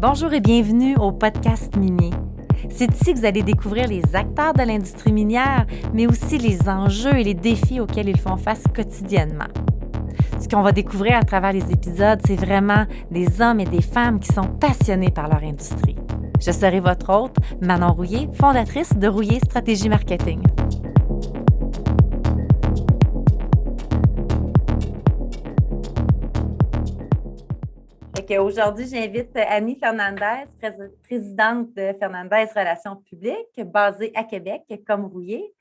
Bonjour et bienvenue au podcast minier. C'est ici que vous allez découvrir les acteurs de l'industrie minière, mais aussi les enjeux et les défis auxquels ils font face quotidiennement. Ce qu'on va découvrir à travers les épisodes, c'est vraiment des hommes et des femmes qui sont passionnés par leur industrie. Je serai votre hôte, Manon Rouillé, fondatrice de Rouillé Stratégie Marketing. Aujourd'hui, j'invite Annie Fernandez, présidente de Fernandez Relations publiques, basée à Québec, comme Rouillé.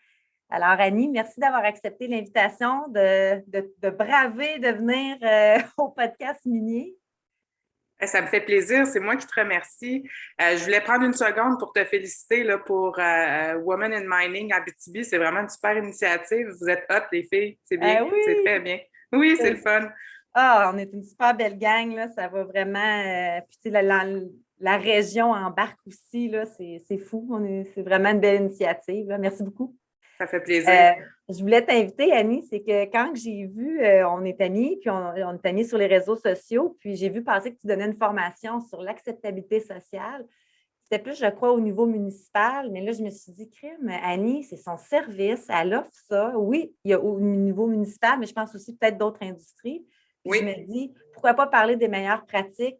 Alors, Annie, merci d'avoir accepté l'invitation de braver, de venir au podcast minier. Ça me fait plaisir. C'est moi qui te remercie. Je voulais prendre une seconde pour te féliciter là, pour Women in Mining Abitibi. C'est vraiment une super initiative. Vous êtes hot, les filles. C'est bien. Oui. C'est très bien. Oui, c'est le fun. On est une super belle gang. Là. Ça va vraiment... puis, la région embarque aussi. Là. C'est fou. C'est vraiment une belle initiative. Là. Merci beaucoup. Ça fait plaisir. Je voulais t'inviter, Annie, c'est que quand j'ai vu, on est amis, puis on est amis sur les réseaux sociaux, puis j'ai vu passer que tu donnais une formation sur l'acceptabilité sociale. C'était plus, je crois, au niveau municipal, mais là, je me suis dit, crime, Annie, c'est son service, elle offre ça. Oui, il y a au niveau municipal, mais je pense aussi peut-être d'autres industries. Puis je me dis, pourquoi pas parler des meilleures pratiques?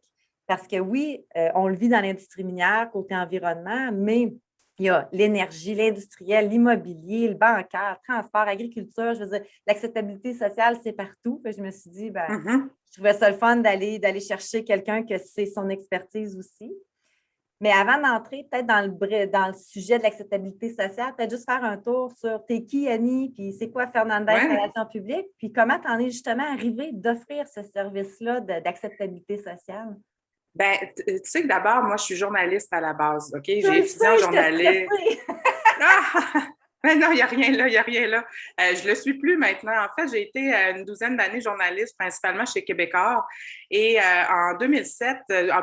Parce que oui, on le vit dans l'industrie minière, côté environnement, mais il y a l'énergie, l'industriel, l'immobilier, le bancaire, le transport, l'agriculture. Je veux dire, l'acceptabilité sociale, c'est partout. Puis je me suis dit, je trouvais ça le fun d'aller chercher quelqu'un que c'est son expertise aussi. Mais avant d'entrer peut-être dans le sujet de l'acceptabilité sociale, peut-être juste faire un tour sur t'es qui, Annie, puis c'est quoi Fernandez Relations publiques, puis comment tu en es justement arrivé d'offrir ce service-là d'acceptabilité sociale? Ben, tu sais que d'abord, moi, je suis journaliste à la base, OK? J'ai étudié en journalisme. Mais non, il n'y a rien là, il n'y a rien là. Je ne le suis plus maintenant. En fait, j'ai été une douzaine d'années journaliste, principalement chez Québécois. Et en 2007,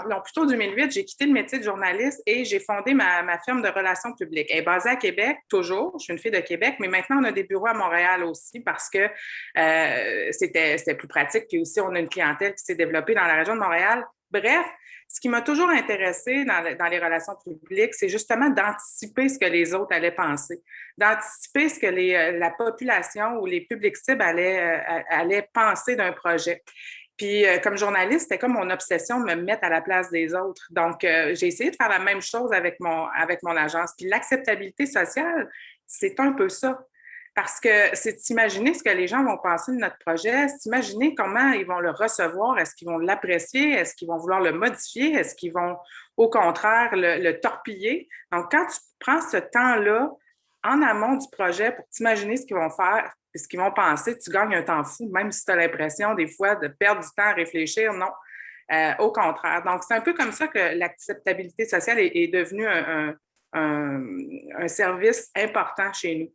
non, plutôt 2008, j'ai quitté le métier de journaliste et j'ai fondé ma firme de relations publiques. Elle est basée à Québec, toujours. Je suis une fille de Québec, mais maintenant, on a des bureaux à Montréal aussi parce que c'était plus pratique. Puis aussi, on a une clientèle qui s'est développée dans la région de Montréal. Bref, ce qui m'a toujours intéressée dans les relations publiques, c'est justement d'anticiper ce que les autres allaient penser, d'anticiper ce que la population ou les publics cibles allaient penser d'un projet. Puis, comme journaliste, c'était comme mon obsession de me mettre à la place des autres. Donc, j'ai essayé de faire la même chose avec mon agence. Puis, l'acceptabilité sociale, c'est un peu ça. Parce que c'est d'imaginer ce que les gens vont penser de notre projet, c'est d'imaginer comment ils vont le recevoir, est-ce qu'ils vont l'apprécier, est-ce qu'ils vont vouloir le modifier, est-ce qu'ils vont, au contraire, le torpiller. Donc, quand tu prends ce temps-là en amont du projet pour t'imaginer ce qu'ils vont faire et ce qu'ils vont penser, tu gagnes un temps fou, même si tu as l'impression des fois de perdre du temps à réfléchir, non. Au contraire. Donc, c'est un peu comme ça que l'acceptabilité sociale est devenue un service important chez nous.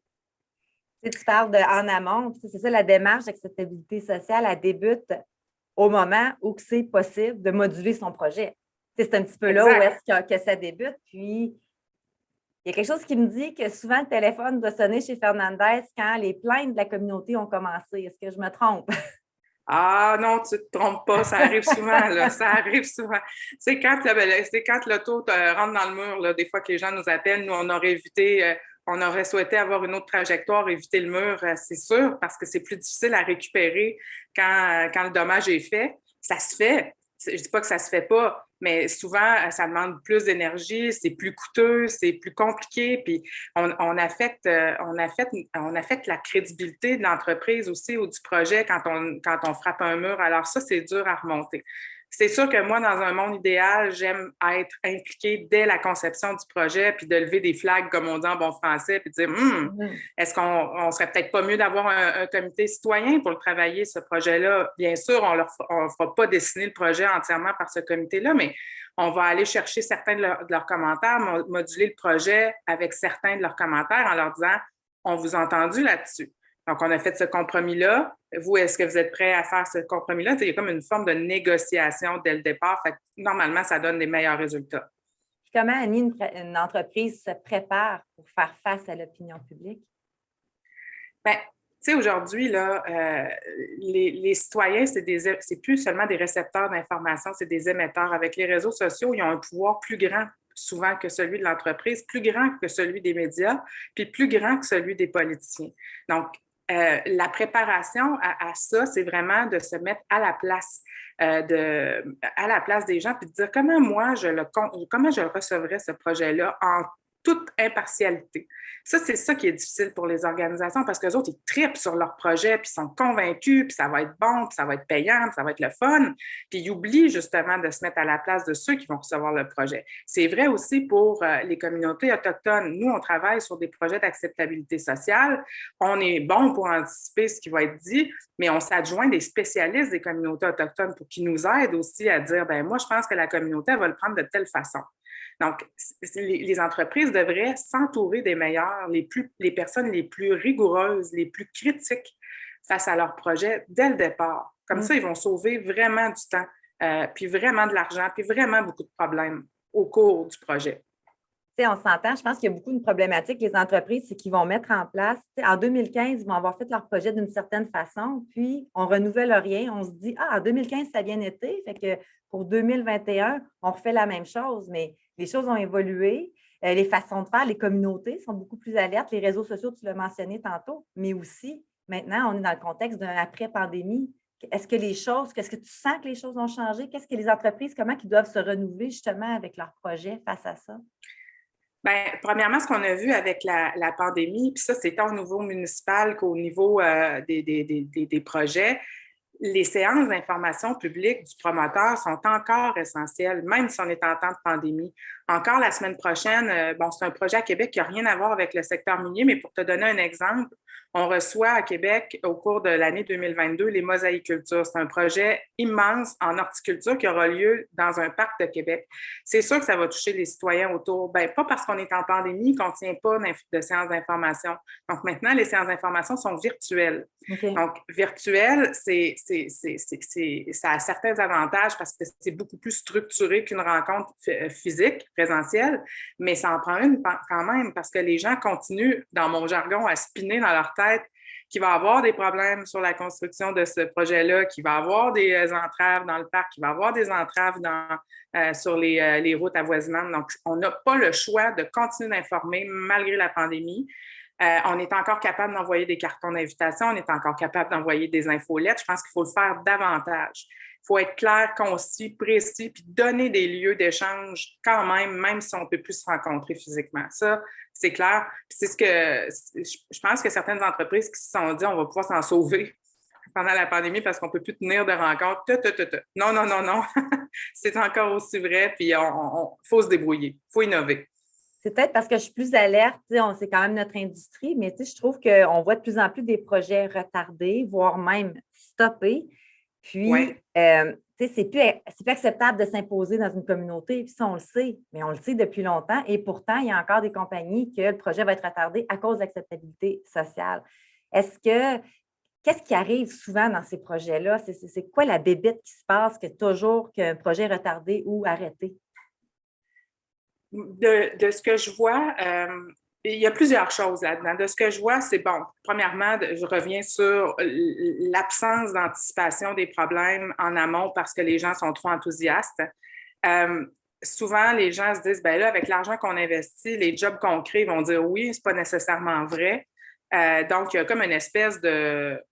Tu parles en amont, c'est ça, la démarche d'acceptabilité sociale, elle débute au moment où c'est possible de moduler son projet. C'est un petit peu là où est-ce que ça débute. Puis, il y a quelque chose qui me dit que souvent, le téléphone doit sonner chez Fernandez quand les plaintes de la communauté ont commencé. Est-ce que je me trompe? Ah non, tu ne te trompes pas, ça arrive souvent, là, ça arrive souvent. C'est quand l'auto rentre dans le mur, là, des fois que les gens nous appellent, nous, on aurait souhaité avoir une autre trajectoire, éviter le mur, c'est sûr, parce que c'est plus difficile à récupérer quand le dommage est fait. Ça se fait. Je ne dis pas que ça ne se fait pas, mais souvent, ça demande plus d'énergie, c'est plus coûteux, c'est plus compliqué, puis on affecte la crédibilité de l'entreprise aussi ou du projet quand on frappe un mur. Alors ça, c'est dur à remonter. C'est sûr que moi, dans un monde idéal, j'aime être impliquée dès la conception du projet, puis de lever des flags, comme on dit en bon français, puis de dire est-ce qu'on serait peut-être pas mieux d'avoir un comité citoyen pour le travailler, ce projet-là? Bien sûr, on ne fera pas dessiner le projet entièrement par ce comité-là, mais on va aller chercher certains de leurs commentaires, moduler le projet avec certains de leurs commentaires en leur disant on vous a entendu là-dessus. Donc, on a fait ce compromis-là. Vous, est-ce que vous êtes prêts à faire ce compromis-là? Il y a comme une forme de négociation dès le départ. Fait que, normalement, ça donne des meilleurs résultats. Puis comment, Annie, une entreprise se prépare pour faire face à l'opinion publique? Bien, sais, aujourd'hui, là, les citoyens, c'est plus seulement des récepteurs d'informations, c'est des émetteurs. Avec les réseaux sociaux, ils ont un pouvoir plus grand souvent que celui de l'entreprise, plus grand que celui des médias, puis plus grand que celui des politiciens. Donc, la préparation à ça, c'est vraiment de se mettre à la place, à la place des gens, puis de dire comment moi, comment je recevrais ce projet-là en toute impartialité. Ça, c'est ça qui est difficile pour les organisations parce qu'eux autres, ils trippent sur leur projet, puis ils sont convaincus, puis ça va être bon, puis ça va être payant, puis ça va être le fun, puis ils oublient justement de se mettre à la place de ceux qui vont recevoir le projet. C'est vrai aussi pour les communautés autochtones. Nous, on travaille sur des projets d'acceptabilité sociale. On est bon pour anticiper ce qui va être dit, mais on s'adjoint des spécialistes des communautés autochtones pour qu'ils nous aident aussi à dire, ben moi, je pense que la communauté, elle va le prendre de telle façon. Donc, les entreprises devraient s'entourer des meilleurs, les personnes les plus rigoureuses, les plus critiques face à leur projet dès le départ. Comme ça, ils vont sauver vraiment du temps, puis vraiment de l'argent, puis vraiment beaucoup de problèmes au cours du projet. Tu sais, on s'entend, je pense qu'il y a beaucoup de problématiques. Les entreprises, c'est qu'ils vont mettre en place, en 2015, ils vont avoir fait leur projet d'une certaine façon, puis on ne renouvelle rien. On se dit, en 2015, ça a bien été, fait que pour 2021, on refait la même chose, mais les choses ont évolué. Les façons de faire, les communautés sont beaucoup plus alertes. Les réseaux sociaux, tu l'as mentionné tantôt, mais aussi, maintenant, on est dans le contexte d'un après-pandémie. Est-ce que tu sens que les choses ont changé? Qu'est-ce que les entreprises, comment ils doivent se renouveler justement avec leurs projets face à ça? Bien, premièrement, ce qu'on a vu avec la pandémie, puis ça, c'est tant au niveau municipal qu'au niveau des projets, les séances d'information publique du promoteur sont encore essentielles, même si on est en temps de pandémie. Encore la semaine prochaine, bon, c'est un projet à Québec qui n'a rien à voir avec le secteur minier, mais pour te donner un exemple, on reçoit à Québec, au cours de l'année 2022, les mosaïcultures. C'est un projet immense en horticulture qui aura lieu dans un parc de Québec. C'est sûr que ça va toucher les citoyens autour. Bien, pas parce qu'on est en pandémie qu'on ne tient pas de séances d'information. Donc, maintenant, les séances d'information sont virtuelles. Okay. Donc, virtuel, ça a certains avantages parce que c'est beaucoup plus structuré qu'une rencontre physique, présentielle, mais ça en prend une quand même parce que les gens continuent, dans mon jargon, à spinner dans leur tête qu'il va y avoir des problèmes sur la construction de ce projet-là, qu'il va y avoir des entraves dans le parc, qu'il va y avoir des entraves sur les routes avoisinantes. Donc, on n'a pas le choix de continuer d'informer malgré la pandémie. On est encore capable d'envoyer des cartons d'invitation, on est encore capable d'envoyer des infolettes. Je pense qu'il faut le faire davantage. Il faut être clair, concis, précis, puis donner des lieux d'échange quand même si on ne peut plus se rencontrer physiquement. Ça, c'est clair. Puis c'est ce que je pense que certaines entreprises qui se sont dit on va pouvoir s'en sauver pendant la pandémie parce qu'on ne peut plus tenir de rencontres. Non, non, non, non. C'est encore aussi vrai, puis il faut se débrouiller, il faut innover. C'est peut-être parce que je suis plus alerte, c'est quand même notre industrie, mais je trouve qu'on voit de plus en plus des projets retardés, voire même stoppés. Puis, c'est plus acceptable de s'imposer dans une communauté, puis ça, on le sait, mais on le sait depuis longtemps. Et pourtant, il y a encore des compagnies que le projet va être retardé à cause de l'acceptabilité sociale. Qu'est-ce qui arrive souvent dans ces projets-là? C'est quoi la bébête qui se passe qu'un projet est retardé ou arrêté? De ce que je vois, il y a plusieurs choses là-dedans. De ce que je vois, c'est bon. Premièrement, je reviens sur l'absence d'anticipation des problèmes en amont parce que les gens sont trop enthousiastes. Souvent, les gens se disent, ben là, avec l'argent qu'on investit, les jobs qu'on crée, ils vont dire oui, c'est pas nécessairement vrai. Donc, il y a comme une espèce de...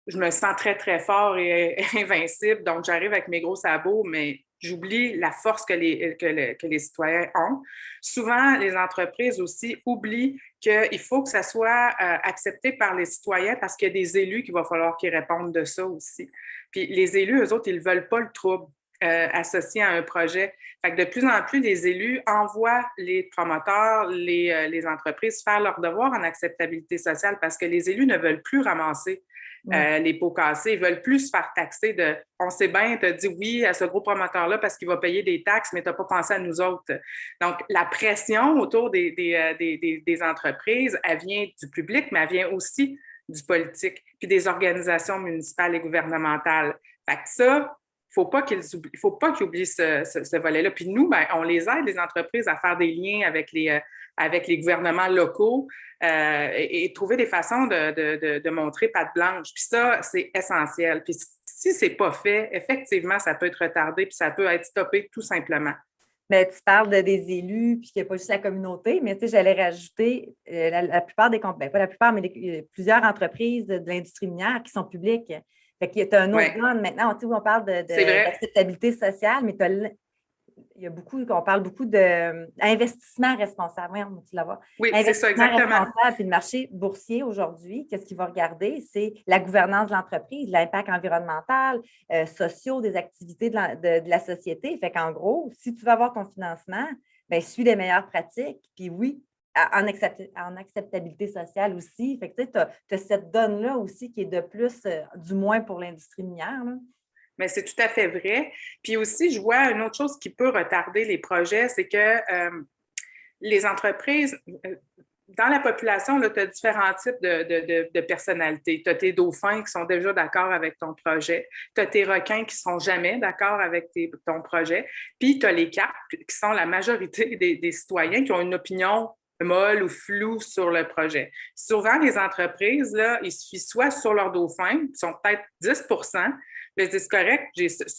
Je me sens très, très fort et invincible, donc j'arrive avec mes gros sabots, mais j'oublie la force que les citoyens ont. Souvent, les entreprises aussi oublient qu'il faut que ça soit accepté par les citoyens parce qu'il y a des élus qu'il va falloir qu'ils répondent de ça aussi. Puis les élus, eux autres, ils ne veulent pas le trouble associé à un projet. Fait que de plus en plus, les élus envoient les promoteurs, les entreprises faire leur devoir en acceptabilité sociale parce que les élus ne veulent plus ramasser les pots cassés. Ils ne veulent plus se faire taxer de « on sait bien, tu as dit oui à ce gros promoteur-là parce qu'il va payer des taxes, mais tu n'as pas pensé à nous autres. » Donc, la pression autour des entreprises, elle vient du public, mais elle vient aussi du politique, puis des organisations municipales et gouvernementales. Fait que ça, Il faut pas qu'ils oublient ce volet-là. Puis nous, ben, on les aide, les entreprises, à faire des liens avec les gouvernements locaux et trouver des façons de montrer patte blanche. Puis ça, c'est essentiel. Puis si c'est pas fait, effectivement, ça peut être retardé puis ça peut être stoppé tout simplement. Mais tu parles des élus, puis qu'il n'y a pas juste la communauté, mais tu sais, j'allais rajouter la plupart des compagnies, pas la plupart, mais plusieurs entreprises de l'industrie minière qui sont publiques. Fait qu'il y a un autre domaine maintenant, tu sais, où on parle d'acceptabilité sociale, mais on parle beaucoup d'investissement responsable. Oui, tu la vois. Oui, c'est ça, exactement. Responsable, puis le marché boursier aujourd'hui, qu'est-ce qu'il va regarder? C'est la gouvernance de l'entreprise, l'impact environnemental, sociaux, des activités de la société. Fait qu'en gros, si tu veux avoir ton financement, bien, suis les meilleures pratiques. Puis oui, en acceptabilité sociale aussi. Fait que tu as cette donne-là aussi qui est de plus, du moins pour l'industrie minière, là. Mais c'est tout à fait vrai. Puis aussi, je vois une autre chose qui peut retarder les projets, c'est que les entreprises, dans la population, tu as différents types de personnalités. Tu as tes dauphins qui sont déjà d'accord avec ton projet. Tu as tes requins qui ne sont jamais d'accord avec ton projet. Puis tu as les carpes qui sont la majorité des citoyens qui ont une opinion molle ou floue sur le projet. Souvent, les entreprises, là, ils se fient soit sur leurs dauphins, qui sont peut-être 10 c'est correct,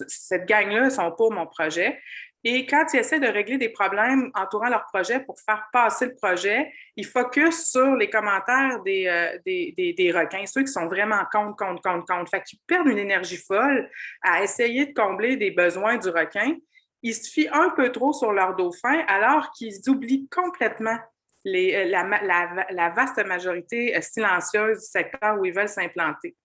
cette gang-là ne sont pas mon projet. Et quand ils essaient de régler des problèmes entourant leur projet pour faire passer le projet, ils focusent sur les commentaires des requins, ceux qui sont vraiment contre. Fait qu'ils perdent une énergie folle à essayer de combler des besoins du requin. Ils se fient un peu trop sur leur dauphin alors qu'ils oublient complètement la vaste majorité silencieuse du secteur où ils veulent s'implanter.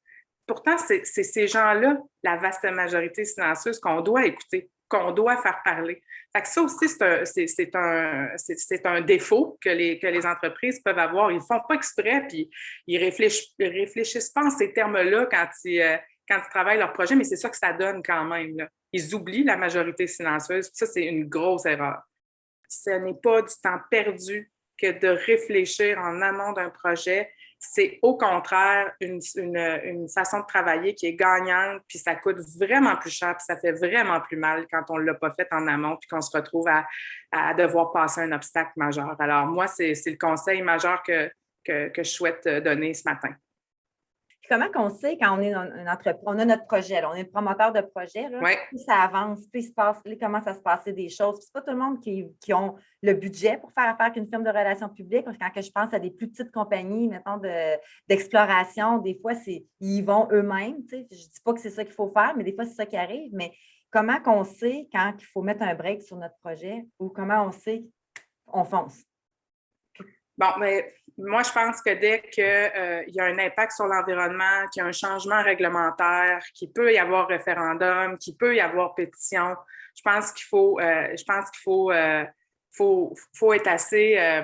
Pourtant, c'est ces gens-là, la vaste majorité silencieuse, qu'on doit écouter, qu'on doit faire parler. Fait que ça aussi, c'est un défaut que les entreprises peuvent avoir. Ils ne font pas exprès, puis ils réfléchissent pas en ces termes-là quand ils travaillent leur projet, mais c'est ça que ça donne quand même, là. Ils oublient la majorité silencieuse. Ça, c'est une grosse erreur. Ce n'est pas du temps perdu que de réfléchir en amont d'un projet. C'est au contraire une façon de travailler qui est gagnante, puis ça coûte vraiment plus cher, puis ça fait vraiment plus mal quand on ne l'a pas fait en amont, puis qu'on se retrouve à devoir passer un obstacle majeur. Alors, moi, c'est le conseil majeur que je souhaite donner ce matin. Comment qu'on sait quand on est une entreprise, on a notre projet, là, on est promoteur de projet, là, plus ça avance, plus il se passe, il commence à se passer des choses. C'est pas tout le monde qui ont le budget pour faire affaire qu'une firme de relations publiques. Quand je pense à des plus petites compagnies, mettons, d'exploration, des fois, ils y vont eux-mêmes. Je ne dis pas que c'est ça qu'il faut faire, mais des fois, c'est ça qui arrive. Mais comment qu'on sait quand il faut mettre un break sur notre projet ou comment on sait qu'on fonce? Bon, mais moi, je pense que dès qu'il y a un impact sur l'environnement, qu'il y a un changement réglementaire, qu'il peut y avoir référendum, qu'il peut y avoir pétition, je pense qu'il faut être assez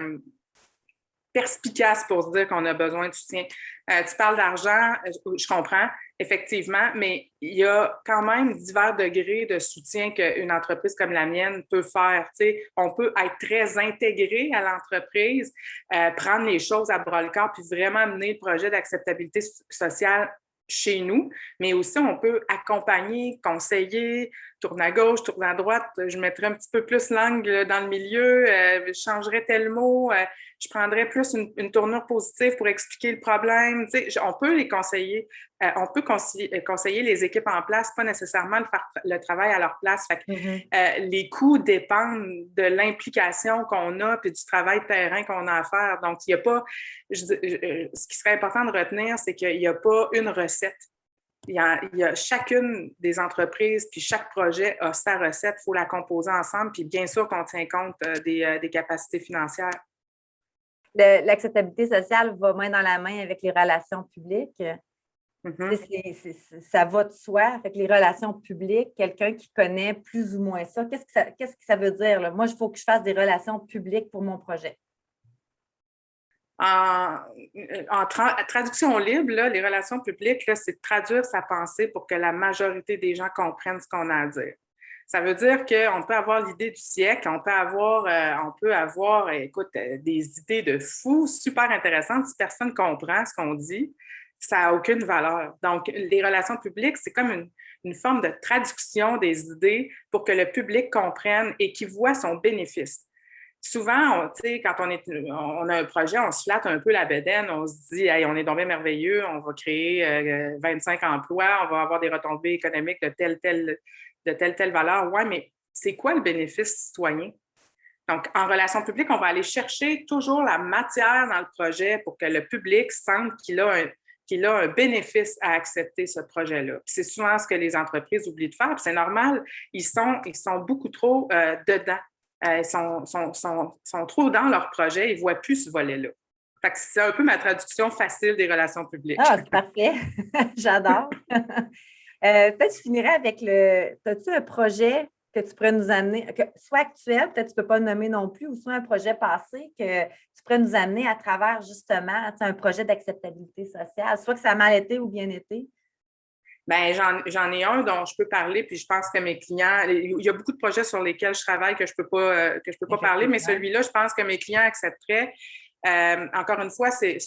perspicace pour se dire qu'on a besoin de soutien. Tu parles d'argent, je comprends, effectivement, mais il y a quand même divers degrés de soutien qu'une entreprise comme la mienne peut faire. Tu sais, on peut être très intégré à l'entreprise, prendre les choses à bras-le-corps puis vraiment mener le projet d'acceptabilité sociale chez nous, mais aussi on peut accompagner, conseiller, tourner à gauche, tourner à droite, je mettrais un petit peu plus l'angle dans le milieu, je changerais tel mot, je prendrais plus une tournure positive pour expliquer le problème. Tu sais, on peut les conseiller, on peut conseiller les équipes en place, pas nécessairement faire le travail à leur place. Fait que, les coûts dépendent de l'implication qu'on a puis du travail de terrain qu'on a à faire. Donc, il n'y a pas, ce qui serait important de retenir, c'est qu'il n'y a pas une recette. Il y a chacune des entreprises, puis chaque projet a sa recette, il faut la composer ensemble, puis bien sûr qu'on tient compte des capacités financières. L'acceptabilité sociale va main dans la main avec les relations publiques. Ça va de soi. Fait que les relations publiques, quelqu'un qui connaît plus ou moins ça, qu'est-ce que ça veut dire, là? Moi, il faut que je fasse des relations publiques pour mon projet. En traduction libre, là, les relations publiques, là, c'est de traduire sa pensée pour que la majorité des gens comprennent ce qu'on a à dire. Ça veut dire qu'on peut avoir l'idée du siècle, on peut avoir, écoute, des idées de fou super intéressantes. Si personne ne comprend ce qu'on dit, ça n'a aucune valeur. Donc, les relations publiques, c'est comme une forme de traduction des idées pour que le public comprenne et qu'il voit son bénéfice. Souvent, quand on a un projet, on se flatte un peu la bedaine, on se dit hey, on est donc bien merveilleux, on va créer 25 emplois, on va avoir des retombées économiques de telle valeur. Ouais, mais c'est quoi le bénéfice citoyen? Donc, en relations publiques, on va aller chercher toujours la matière dans le projet pour que le public sente qu'il a un bénéfice à accepter ce projet-là. Puis c'est souvent ce que les entreprises oublient de faire. Puis c'est normal, ils sont beaucoup trop dedans. Ils sont trop dans leur projet, ils ne voient plus ce volet-là. Fait que c'est un peu ma traduction facile des relations publiques. Ah, c'est parfait. J'adore. Peut-être je finirais avec as-tu un projet que tu pourrais nous amener, soit actuel, peut-être tu ne peux pas le nommer non plus, ou soit un projet passé que tu pourrais nous amener à travers justement un projet d'acceptabilité sociale, soit que ça a mal été ou bien été? Bien, j'en ai un dont je peux parler, puis je pense que mes clients, il y a beaucoup de projets sur lesquels je travaille que je peux pas parler, mais celui-là, je pense que mes clients accepteraient. Encore une fois, c'est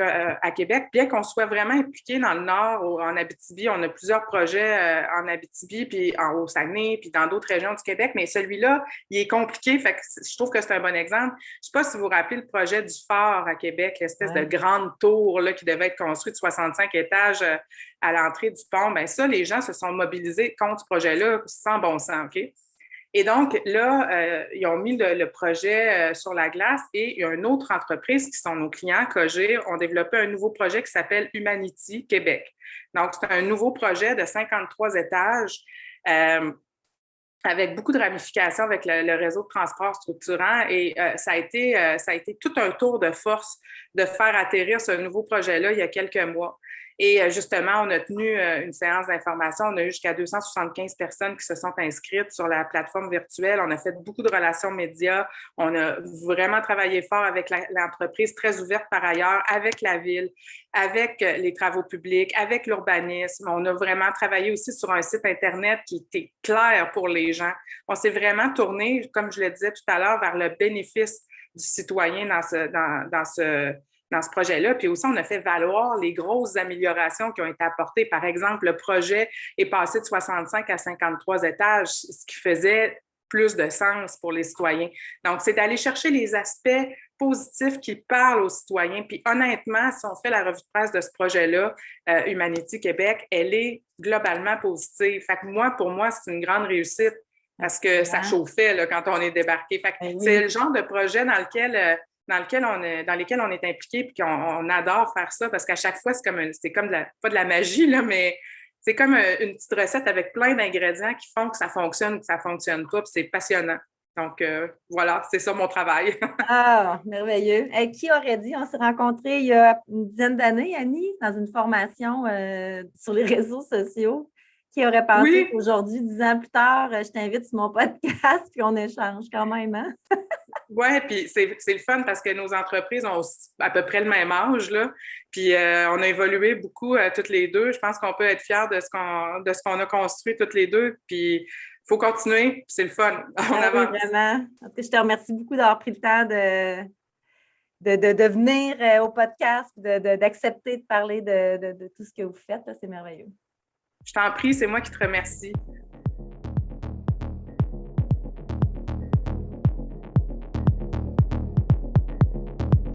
à Québec, bien qu'on soit vraiment impliqué dans le Nord, en Abitibi, on a plusieurs projets en Abitibi, puis au Saguenay, puis dans d'autres régions du Québec, mais celui-là, il est compliqué, fait que je trouve que c'est un bon exemple. Je ne sais pas si vous vous rappelez le projet du phare à Québec, l'espèce de grande tour là, qui devait être construite de 65 étages à l'entrée du pont. Bien ça, les gens se sont mobilisés contre ce projet-là sans bon sens, OK? Et donc, là, ils ont mis le projet sur la glace et il y a une autre entreprise qui sont nos clients, Cogir, ont développé un nouveau projet qui s'appelle Humanity Québec. Donc, c'est un nouveau projet de 53 étages avec beaucoup de ramifications avec le réseau de transport structurant et ça a été tout un tour de force de faire atterrir ce nouveau projet-là il y a quelques mois. Et justement, on a tenu une séance d'information. On a eu jusqu'à 275 personnes qui se sont inscrites sur la plateforme virtuelle. On a fait beaucoup de relations médias. On a vraiment travaillé fort avec l'entreprise, très ouverte par ailleurs, avec la ville, avec les travaux publics, avec l'urbanisme. On a vraiment travaillé aussi sur un site Internet qui était clair pour les gens. On s'est vraiment tourné, comme je le disais tout à l'heure, vers le bénéfice du citoyen dans ce projet-là. Puis aussi, on a fait valoir les grosses améliorations qui ont été apportées. Par exemple, le projet est passé de 65 à 53 étages, ce qui faisait plus de sens pour les citoyens. Donc, c'est d'aller chercher les aspects positifs qui parlent aux citoyens. Puis honnêtement, si on fait la revue de presse de ce projet-là, Humanity Québec, elle est globalement positive. Fait que pour moi, c'est une grande réussite parce que ça chauffait là, quand on est débarqué. Fait que c'est le genre de projet dans lesquels on est impliqué et qu'on adore faire ça parce qu'à chaque fois, c'est comme pas de la magie, là, mais c'est comme une petite recette avec plein d'ingrédients qui font que ça fonctionne ou que ça ne fonctionne pas. Puis c'est passionnant. Donc, voilà, c'est ça mon travail. Ah, merveilleux. Qui aurait dit, on s'est rencontrés il y a une dizaine d'années, Annie, dans une formation sur les réseaux sociaux. Qui aurait pensé qu'aujourd'hui, 10 ans plus tard, je t'invite sur mon podcast puis on échange quand même, hein? Oui, puis c'est le fun parce que nos entreprises ont à peu près le même âge, là. Puis on a évolué beaucoup toutes les deux. Je pense qu'on peut être fiers de ce qu'on a construit toutes les deux. Puis il faut continuer, puis c'est le fun. On avance. Oui, vraiment. En tout cas, je te remercie beaucoup d'avoir pris le temps de venir au podcast, d'accepter de parler de tout ce que vous faites. C'est merveilleux. Je t'en prie, c'est moi qui te remercie.